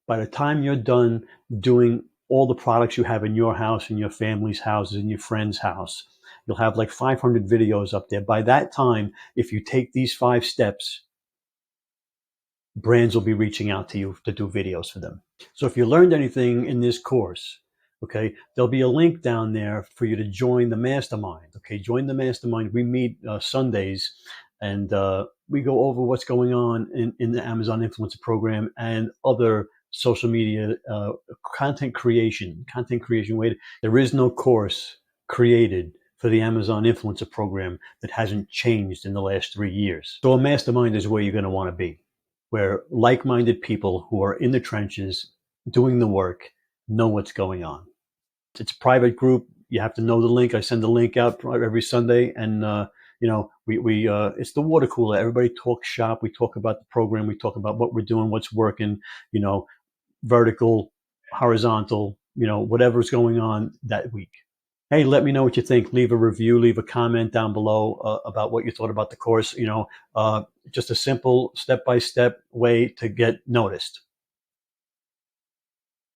By the time you're done doing all the products you have in your house, in your family's houses, in your friend's house, you'll have like 500 videos up there. By that time, if you take these 5 steps, brands will be reaching out to you to do videos for them. So if you learned anything in this course, okay, there'll be a link down there for you to join the mastermind. Okay, join the mastermind. We meet Sundays, and we go over what's going on in the Amazon Influencer Program and other social media content creation. Wait, there is no course created for the Amazon Influencer Program that hasn't changed in the last 3 years. So a mastermind is where you're going to want to be, where like-minded people who are in the trenches doing the work know what's going on. It's a private group. You have to know the link. I send the link out every Sunday, and we it's the water cooler. Everybody talks shop. We talk about the program. We talk about what we're doing, what's working. Vertical, horizontal. Whatever's going on that week. Hey, let me know what you think. Leave a review, leave a comment down below about what you thought about the course. Just a simple step-by-step way to get noticed.